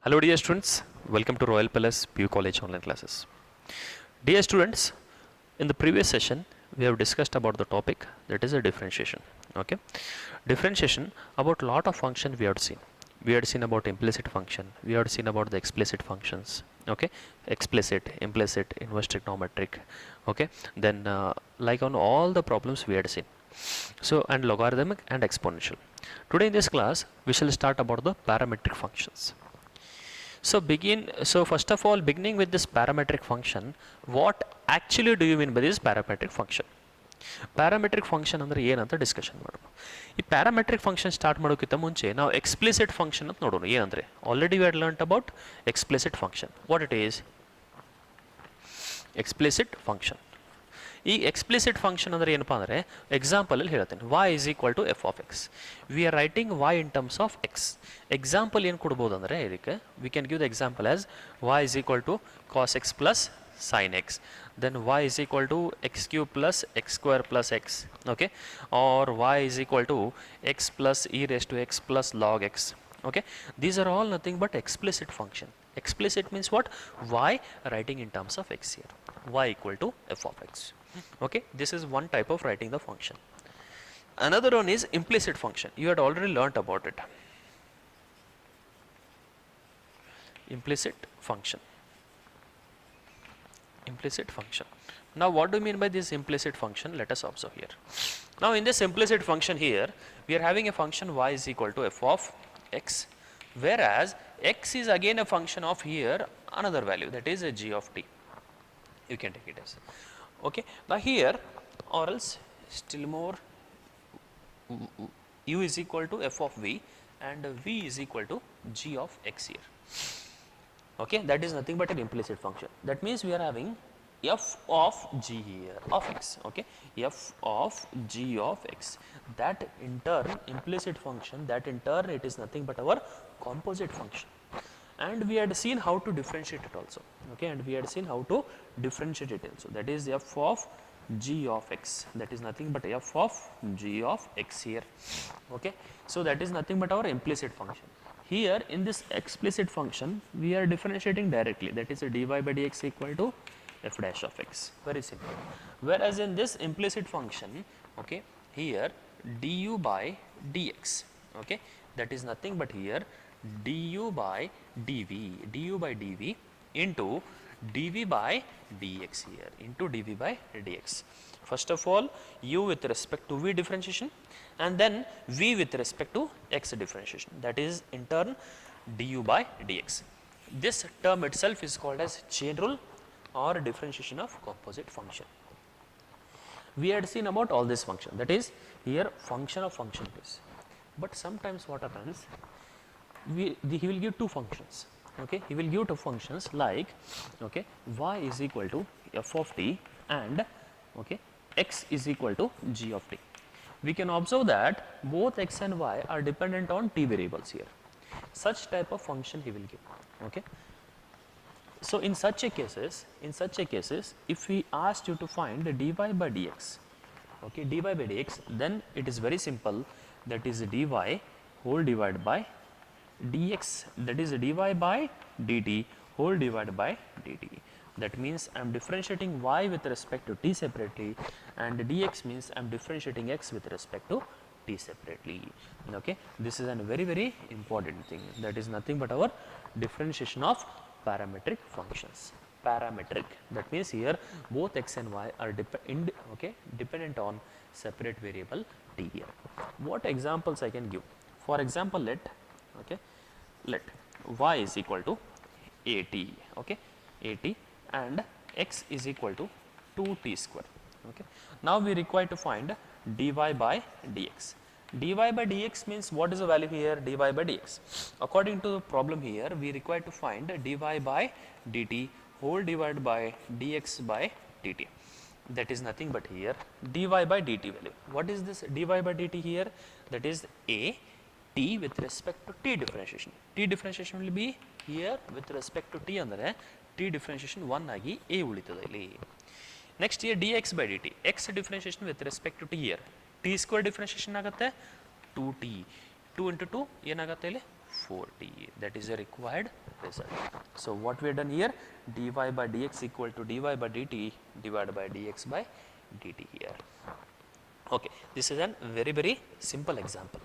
Hello dear students, welcome to Royal Palace PU College online classes. Dear students, in the previous session we have discussed about the topic that is a differentiation. Okay, differentiation about lot of function we had seen. We had seen about implicit function, we had seen about the explicit functions. Okay, explicit, implicit, inverse trigonometric. Okay, then like on all the problems we had seen. So and logarithmic and exponential. Today in this class we shall start about the parametric functions. So first of all, beginning with this parametric function, what actually do you mean by this parametric function? Parametric function ಅಂದ್ರೆ ಏನಂತ discussion ಮಾಡೋಣ. ಈ parametric function start ಮಾಡೋಕ್ಕಿಂತ ಮುಂಚೆ ನಾವು explicit function ಅಂತ ನೋಡೋಣ. ಏನಂದ್ರೆ already we had learned about explicit function. What it is explicit function. ಈ ಎಕ್ಸ್ಪ್ಲಿಸಿಟ್ ಫಂಕ್ಷನ್ ಅಂದರೆ ಏನಪ್ಪಾ ಅಂದರೆ ಎಕ್ಸಾಂಪಲಲ್ಲಿ ಹೇಳ್ತೇನೆ. y is equal to f of x. We are writing y in terms of x. Example ಏನು ಕೊಡ್ಬೋದು ಅಂದರೆ ಇದಕ್ಕೆ we can give the example as y is equal to cos x plus sin x, then y is equal to x cube plus x square plus x, okay, or y is equal to x plus e raised to x plus log x. Okay, these are all nothing but explicit function. Explicit means what? Y writing in terms of x here, y equal to f of x. Okay, this is one type of writing the function. Another one is implicit function. You had already learnt about it. Implicit function. Implicit function. Now what do you mean by this implicit function? Let us observe here. Now in this implicit function here we are having a function y is equal to f of x, whereas x is again a function of here another value, that is a g of t. You can take it as okay. Now here or else still more, u is equal to f of v and v is equal to g of x here. Okay, that is nothing but an implicit function. That means we are having f of g here of x. Okay, f of g of x, that in turn implicit function, that in turn it is nothing but our composite function, and we had seen how to differentiate it also. Okay, and we had seen how to differentiate it also. That is f of g of x, that is nothing but f of g of x here. Okay, so that is nothing but our implicit function. Here in this explicit function we are differentiating directly, that is a dy by dx equal to f dash of x, very simple. Whereas in this implicit function, okay, here du by dx, okay, that is nothing but here du by dv into dv by dx here, into dv by dx. First of all u with respect to v differentiation and then v with respect to x differentiation, that is in turn du by dx. This term itself is called as chain rule or differentiation of composite function. We had seen about all this function, that is here function of function is. But sometimes what happens, he will give two functions. Okay, he will give two functions like, okay, y is equal to f of t and okay x is equal to g of t. We can observe that both x and y are dependent on t variables here. Such type of function he will give. Okay, so in such a cases, if we asked you to find dy by dx, okay, dy by dx, then it is very simple, that is dy whole divided by dx, that is dy by dt whole divided by dt. That means I am differentiating y with respect to t separately, and dx means I am differentiating x with respect to t separately. Okay, this is a very important thing. That is nothing but our differentiation of parametric functions. Parametric, that means here both x and y are dependent on separate variable t here. What examples I can give? For example, let y is equal to at, okay, at, and x is equal to 2t square. Okay, now we require to find dy by dx. dy by dx means what is the value here? Dy by dx. According to the problem here, we require to find dy by dt whole divided by dx by dt. That is nothing but here dy by dt value. What is this dy by dt here? That is a t with respect to t differentiation. T differentiation will be here with respect to t ಅಂದರೆ t differentiation 1 ಆಗಿ a ಉಳಿತದೆ ಇಲ್ಲಿ. Next here dx by dt, x differentiation with respect to t here, t square differentiation ಆಗುತ್ತೆ 2t, 2 into 2 ಏನಾಗುತ್ತೆ ಇಲ್ಲಿ 4t. That is a required result. So what we have done here, dy by dx equal to dy by dt divided by dx by dt here. Okay, this is a very simple example.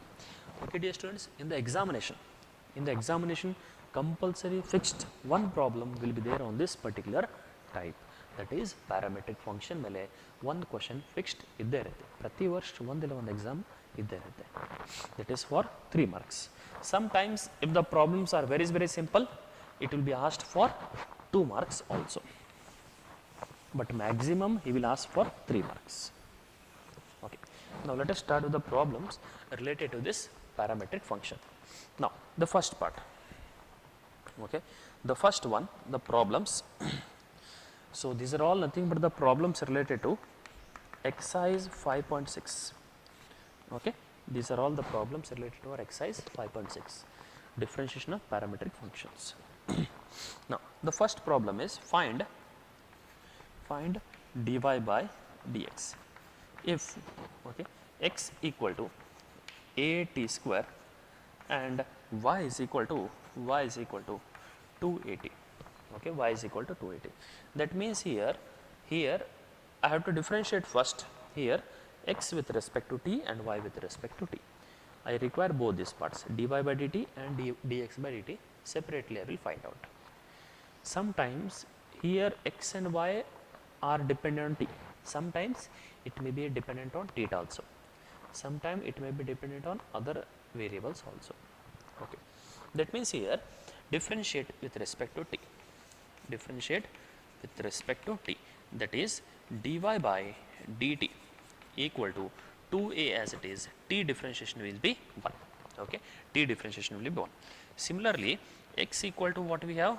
Okay, dear students, in the examination compulsory fixed one problem will be there on this particular type, that is parametric function ಮೇಲೆ one question fixed ಇದ್ದೇ ಇರುತ್ತೆ. ಪ್ರತಿ ವರ್ಷ ಒಂದಿಲ್ಲ ಒಂದು exam ಇದ್ದೇ ಇರುತ್ತೆ. That is for 3 marks. Sometimes if the problems are very simple, it will be asked for 2 marks also, but maximum he will ask for 3 marks. Okay, now let us start with the problems related to this parametric function. Now the first part, okay, the first one, the problems. So these are all nothing but the problems related to exercise 5.6. okay, these are all the problems related to our exercise 5.6, differentiation of parametric functions. Now the first problem is find dy by dx if, okay, x equal to at square and y is equal to 2at. Okay, y is equal to 2at. That means here I have to differentiate first here x with respect to t and y with respect to t. I require both these parts, dy by dt and dx by dt. Separately I will find out. Sometimes here x and y are dependent on t. Sometimes it may be dependent on theta also. Sometimes it may be dependent on other variables also. Okay, that means here differentiate with respect to t. Differentiate with respect to t. That is dy by dt equal to 2a as it is. T differentiation will be 1. Okay, t differentiation will be 1. Similarly, x equal to what we have,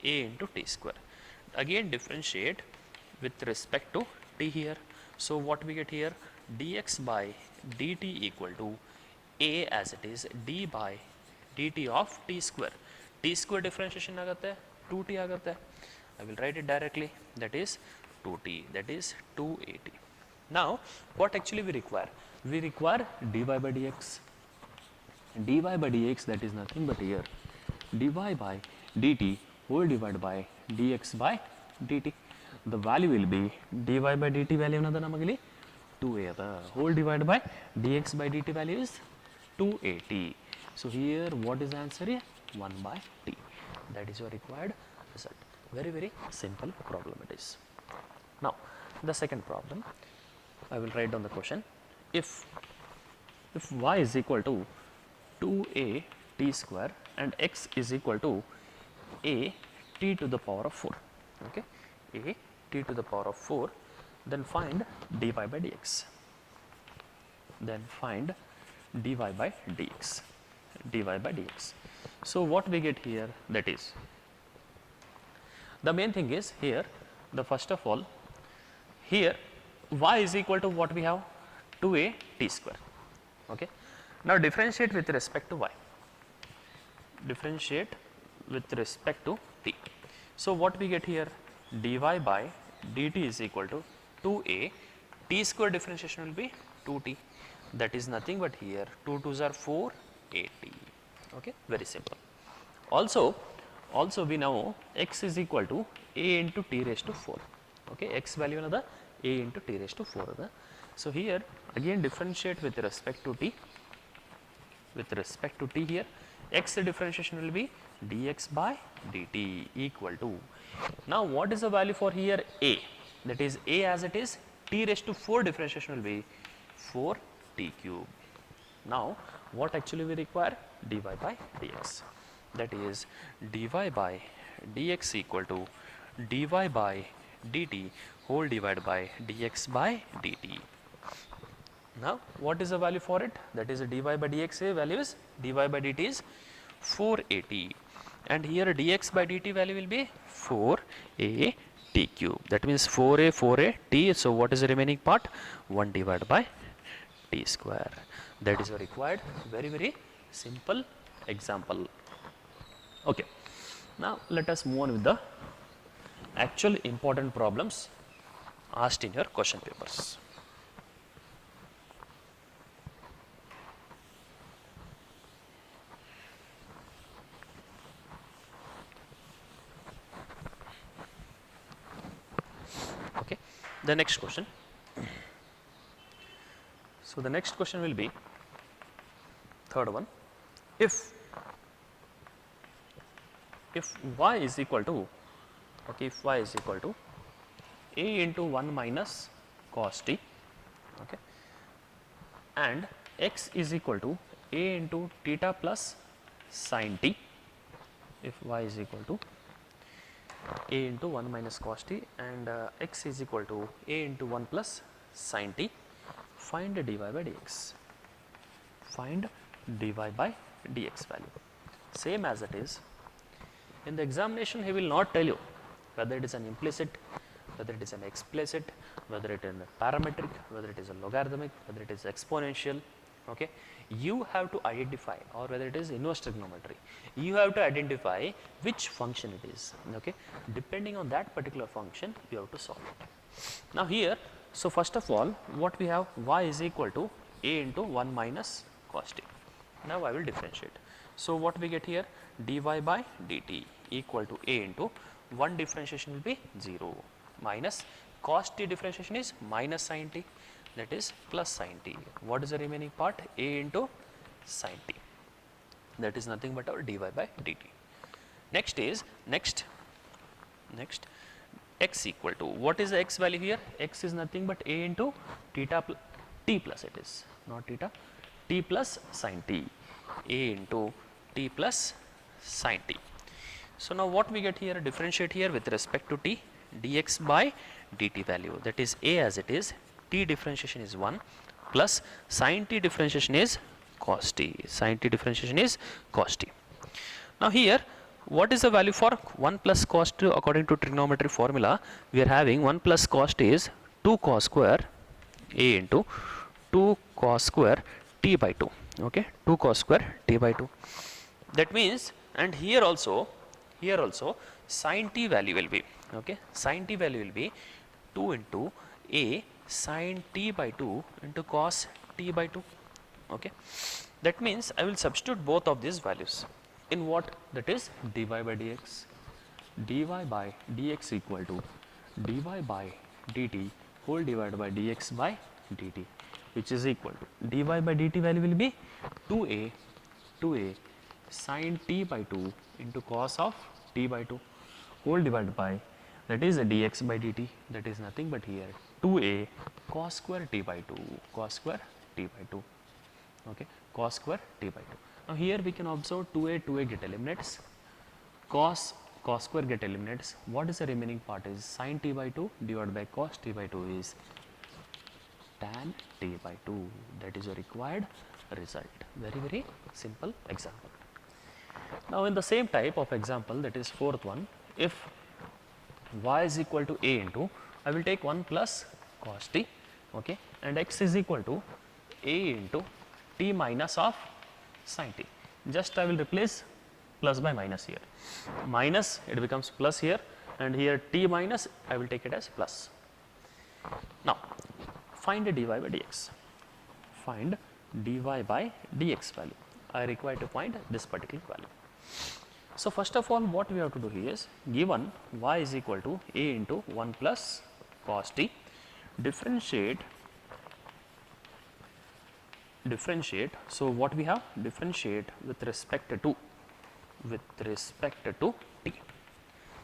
a into t square. Again differentiate with respect to t here. So what we get here, dx by dt equal to a as it is d by dt of t square. T square differentiation आगते 2t आगते. I will write it directly. That is 2t. That is 2at. Now what actually we require? We require dy by dx. Dy by dx, that is nothing but here dy by dt whole divided by dx by dt. The value will be dy by dt value another namagili 2a, the whole divided by dx by dt value is 2at. So here what is the answer here? 1 by t. That is your required result. Very simple problem it is. Now the second problem, I will write down the question. If y is equal to 2a t square and x is equal to a t to the power of 4, okay, a t to the power of 4, then find dy by dx. Then find dy by dx. Dy by dx. So what we get here, that is, the main thing is here, the first of all, here y is equal to what we have, 2a t square. Okay. Now differentiate with respect to y. Differentiate with respect to t. So what we get here, dy by dt is equal to 2a, t square differentiation will be 2t. That is nothing but here 2 2s are 4, at. Okay, very simple. Also we know x is equal to a into t raised to 4. Okay, x value another a into t raised to 4 other. So here again differentiate with respect to t. With respect to t here, x differentiation will be dx by dt equal to, now what is the value for here, a, that is a as it is, t raised to 4 differentiation will be 4t cube. Now what actually we require, dy by dx, that is dy by dx equal to dy by dt whole divided by dx by dt. Now what is the value for it, that is dy by dx value is, dy by dt is 4at, and here dx by dt value will be 4a t cube. That means 4a t. So what is the remaining part, 1 divided by t square. That is a required very simple example. Okay, now let us move on with the actual important problems asked in your question papers. the next question. So the next question will be third one. If y is equal to, okay, if y is equal to a into 1 minus cos t, okay, and x is equal to a into theta plus sin t, if y is equal to a into 1 minus cos t and x is equal to a into 1 plus sin t, find dy by dx. Find dy by dx value. Same as it is. In the examination, he will not tell you whether it is an implicit, whether it is an explicit, whether it is a parametric, whether it is a logarithmic, whether it is exponential. Okay, you have to identify, or whether it is inverse trigonometry. You have to identify which function it is. Okay, depending on that particular function, you have to solve it. Now here, so first of all, what we have, y is equal to a into 1 minus cos t. Now I will differentiate. So what we get here, dy by dt equal to a into 1 differentiation will be 0 minus cos t differentiation is minus sin t, that is plus sin t. What is the remaining part? A into sin t, that is nothing but our dy by dt. Next is next x equal to, what is the x value here? X is nothing but a into theta t plus, it is not theta, t plus sin t, a into t plus sin t. So now what we get here, differentiate here with respect to t, dx by dt value, that is a as it is, t differentiation is 1 plus sin t differentiation is cos t, sin t differentiation is cos t. Now here, what is the value for 1 plus cos t? According to trigonometry formula, we are having 1 plus cos t is 2 cos square a into 2 cos square t by 2, okay, 2 cos square t by 2. That means, and here also sin t value will be, okay, sin t value will be 2 into a sin t by 2 into cos t by 2, okay. That means I will substitute both of these values in what, that is dy by dx. Dy by dx equal to dy by dt whole divided by dx by dt, which is equal to dy by dt value will be 2a sin t by 2 into cos of t by 2 whole divided by, that is dx by dt, that is nothing but here 2a cos square t by 2, cos square t by 2, okay, cos square t by 2. Now here we can observe 2a get eliminates, cos square get eliminates. What is the remaining part is sin t by 2 divided by cos t by 2 is tan t by 2. That is a required result. Very simple example. Now in the same type of example, that is fourth one, if y is equal to a into, I will take 1 plus cos t, okay, and x is equal to a into t minus of sin t. Just I will replace plus by minus here. Minus, it becomes plus here, and here t minus, I will take it as plus. Now, find dy by dx. Find dy by dx value. I require to find this particular value. So first of all, what we have to do here is, given y is equal to a into 1 plus cos t, differentiate. So what we have, differentiate with respect to t.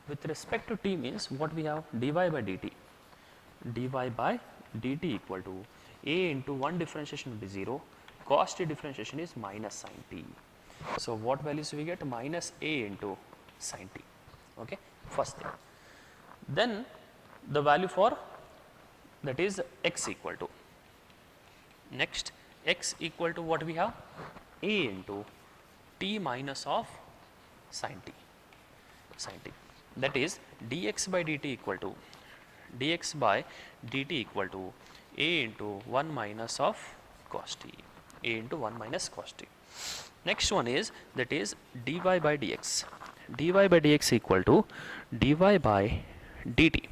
With respect to t means what we have, dy by dt. Dy by dt equal to a into 1 differentiation will be 0, cos t differentiation is minus sin t. So what values we get, minus a into sin t, okay, first thing. Then the value for, that is x equal to, next x equal to what we have, a into t minus of sin t, that is dx by dt equal to a into 1 minus of cos t, Next one is, that is dy by dx. Dy by dx equal to dy by dt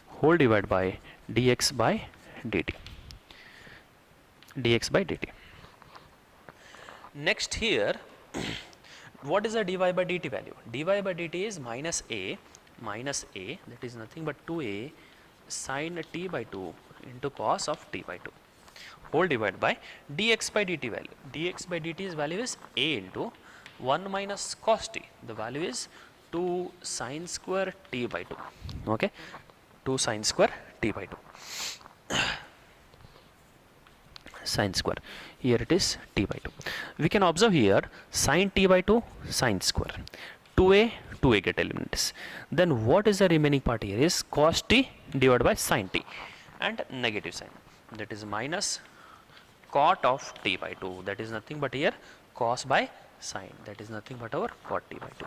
whole divided by dx by dt. Next here, what is the dy by dt value? Dy by dt is minus a minus a, that is nothing but 2a sine t by 2 into cos of t by 2 whole divided by dx by dt value. Dx by dt's value is a into 1 minus cos t. The value is 2 sine square t by 2. Okay, 2 sine square t by 2. Sine square. Here it is t by 2. We can observe here sine t by 2 sine square. 2a get eliminates. Then what is the remaining part here is cos t divided by sine t and negative sign. That is minus cot of t by 2. That is nothing but here cos by sine. That is nothing but our cot t by 2.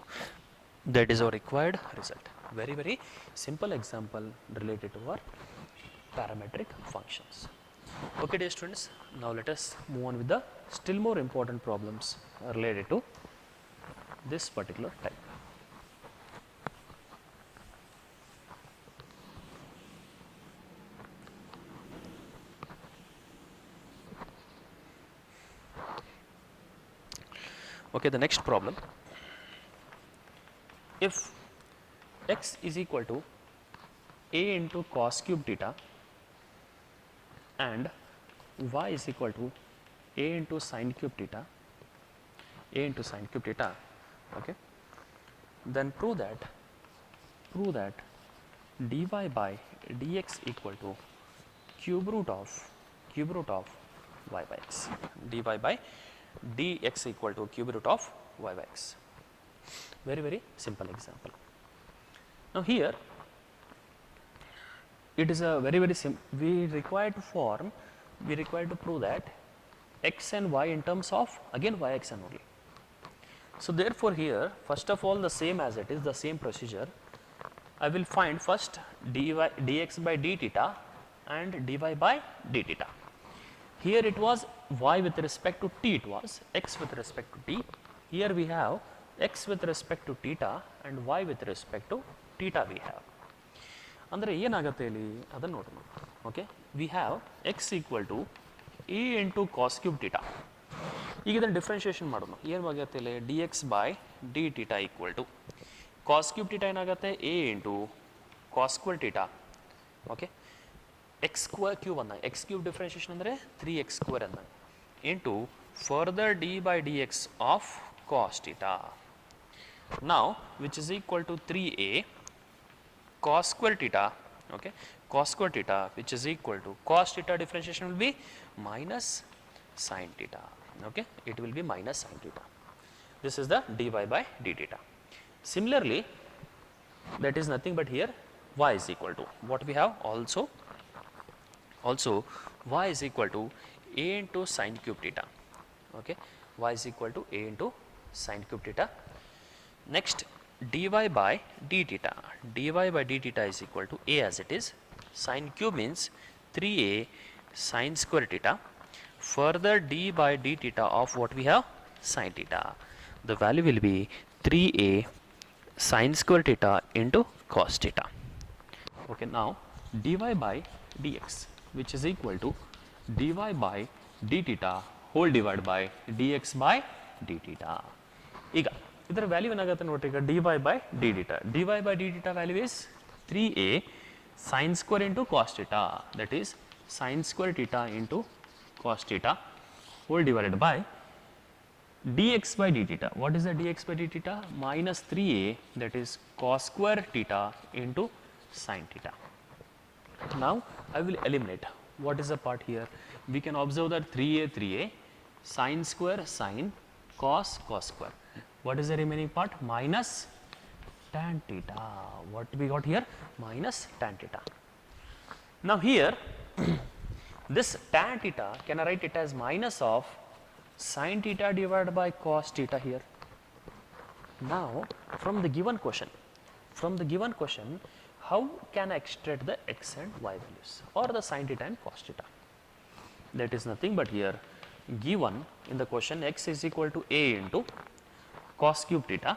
That is our required result. Very, very simple example related to our parametric functions. Okay, dear students, now let us move on with the still more important problems related to this particular type. Okay, the next problem, if x is equal to a into cos cube theta and y is equal to a into sin cube theta, okay, then prove that dy by dx equal to cube root of y by x. Dy by dx equal to cube root of y by x. Very, very simple example. Now here it is a very, very simple. We require to prove that x and y in terms of again y x and only. So therefore here first of all the same as it is, the same procedure. I will find first dx by d theta and dy by d theta. Here it was y with respect to t, it was x with respect to t. Here we have x with respect to theta and y with respect to theta we have. ಅಂದರೆ ಏನಾಗುತ್ತೆ ಇಲ್ಲಿ ಅದನ್ನು ನೋಡೋಣ. Okay, we have x equal to a into cos cube theta. ಈಗ ಇದನ್ನು differentiation ಮಾಡೋಣ. ಏನು ಆಗುತ್ತೆ ಇಲ್ಲಿ d x by d theta equal to cos cube theta ಏನಾಗುತ್ತೆ a into cos square theta. Okay, x square cube ಅಂದಾಗ x cube differentiation ಅಂದರೆ 3x square ಅಂದಾಗ into further d by d x of cos theta. Now which is equal to 3a cos square theta, okay, cos square theta which is equal to cos theta differentiation will be minus sin theta, okay, it will be minus sin theta. This is the dy by d theta. Similarly, that is nothing but here y is equal to what we have also y is equal to a into sin cube theta, okay, y is equal to a into sin cube theta. Next, dy by d theta. Dy by d theta is equal to a as it is. Sin cube means 3a sin square theta. Further d by d theta of what we have? Sin theta. The value will be 3a sin square theta into cos theta. Okay, now dy by dx which is equal to dy by d theta whole divided by dx by d theta. ಈಗ ಇದರ value ಏನಾಗುತ್ತೆ ನೋಡಿ. ಈಗ dy by d theta. dy by d theta value is 3a sin square into cos theta, that is sin square theta into cos theta whole divided by dx by d theta. What is the dx by d theta? Minus 3a, that is cos square theta into sin theta. Now I will eliminate. What is the part here? We can observe that 3a sin square sin cos square. What is the remaining part? Minus tan theta. What we got here? Minus tan theta. Now here this tan theta, can I write it as minus of sin theta divided by cos theta here. Now from the given question, how can I extract the x and y values or the sin theta and cos theta? That is nothing but here given in the question x is equal to a into cos cube theta,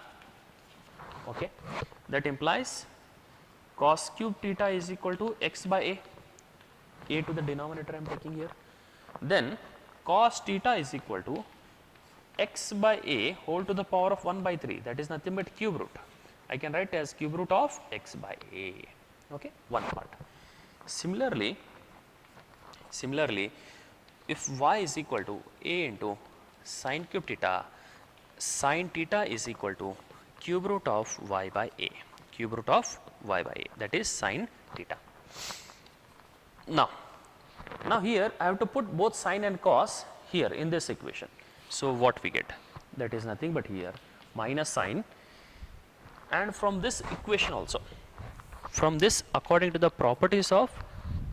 okay, that implies cos cube theta is equal to x by a to the denominator I am taking here. Then cos theta is equal to x by a whole to the power of 1 by 3, that is nothing but cube root. I can write as cube root of x by a. Okay, one part. Similarly, if y is equal to a into sine cube theta, sin theta is equal to cube root of y by a, cube root of y by a, that is sin theta. Now here I have to put both sine and cos here in this equation. So what we get? That is nothing but here minus sine, and from this equation also, from this according to the properties of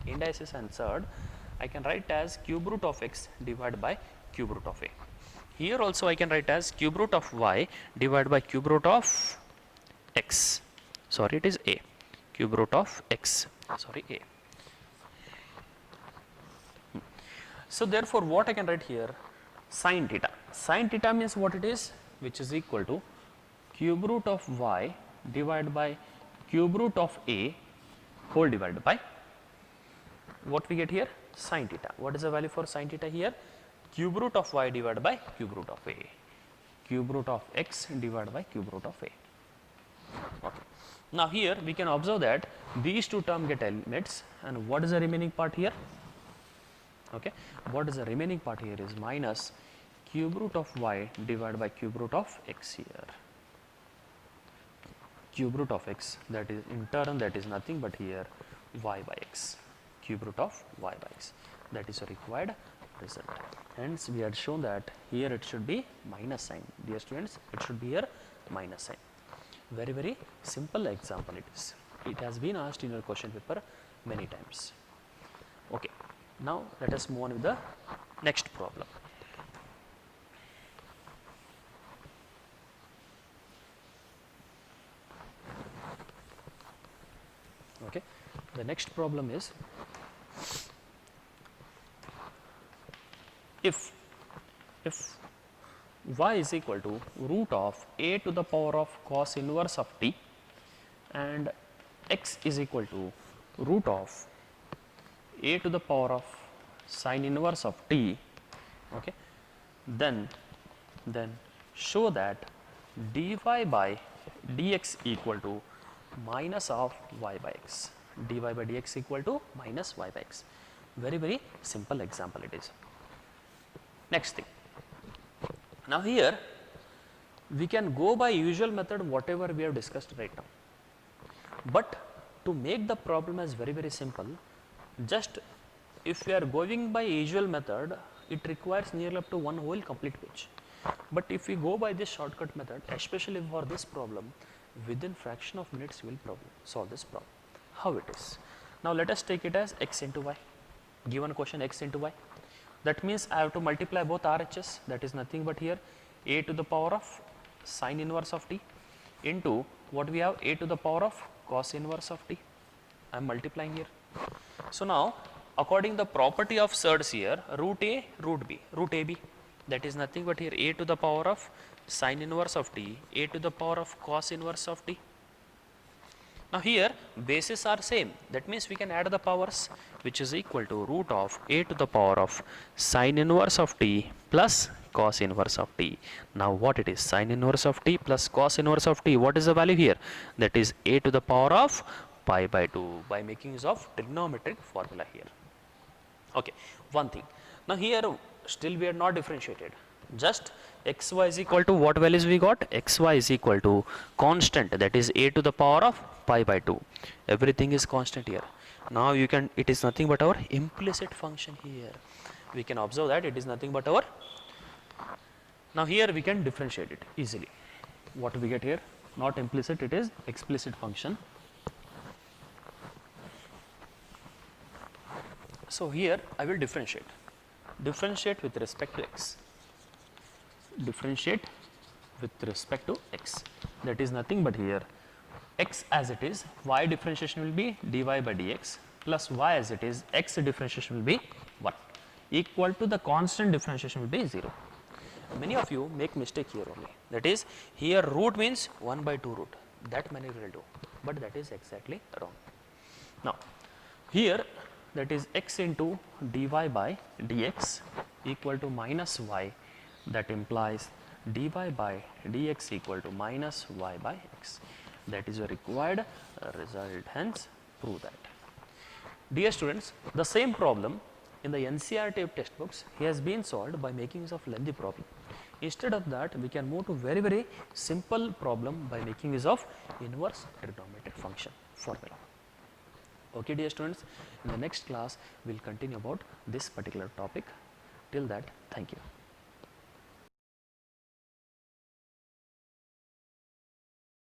indices and surd, I can write as cube root of x divided by cube root of a. Here also I can write as cube root of y divided by cube root of x. Sorry, it is a. Cube root of x. Sorry, a. So therefore, what I can write here? Sin theta. Sin theta means what it is? Which is equal to cube root of y divided by cube root of a whole divided by, what we get here? Sin theta. What is the value for sin theta here? Cube root of y divided by cube root of a. Cube root of x divided by cube root of a. Okay. Now here we can observe that these two terms get eliminates, and what is the remaining part here? Okay. What is the remaining part here is minus cube root of y divided by cube root of x here. Cube root of x, that is in turn that is nothing but here y by x, cube root of y by x, that is a required result. Hence we had shown that here it should be minus sign. Dear students, it should be here minus sign. Very simple example it is. It has been asked in your question paper many times. Okay, now let us move on with the next problem. Okay, the next problem is, if y is equal to root of a to the power of cos inverse of t and x is equal to root of a to the power of sin inverse of t, okay, then show that dy by dx equal to minus of y by x, dy by dx equal to minus y by x. Very simple example it is. Next thing, now here we can go by usual method whatever we have discussed right now, but to make the problem as very simple, just if we are going by usual method, it requires nearly up to one whole complete page. But if we go by this shortcut method, especially for this problem, within fraction of minutes we will solve this problem. How it is? Now let us take it as x into y. Given question x into y. That means I have to multiply both RHS, that is nothing but here a to the power of sin inverse of t into what we have, a to the power of cos inverse of t. I am multiplying here. So now according the property of surds here, root a, root b, root ab, that is nothing but here a to the power of sin inverse of t, a to the power of cos inverse of t. Now here bases are same, that means we can add the powers, which is equal to root of a to the power of sin inverse of t plus cos inverse of t. Now what it is? Sin inverse of t plus cos inverse of t. What is the value here? That is a to the power of pi by 2, by making use of trigonometric formula here. Okay, one thing. Now here still we are not differentiated. Just xy is equal to what values we got? Xy is equal to constant, that is a to the power of pi by 2. Everything is constant here. Now you can, it is nothing but our implicit function here. We can observe that it is nothing but our, now here we can differentiate it easily. What we get here? Not implicit, it is explicit function. So here I will differentiate with respect to x. Differentiate with respect to x, that is nothing but here x as it is, y differentiation will be dy by dx plus y as it is, x differentiation will be 1, equal to the constant differentiation will be 0. Many of you make mistake here only, that is here root means 1 by 2 root, that many will do, but that is exactly wrong. Now here that is x into dy by dx equal to minus y, that implies dy by dx equal to minus y by x. That is your required result, hence prove that. Dear students, the same problem in the NCERT textbooks has been solved by making use of lengthy problem. Instead of that, we can move to very simple problem by making use of inverse trigonometric function formula. Okay, dear students, in the next class we will continue about this particular topic. Till that, thank you.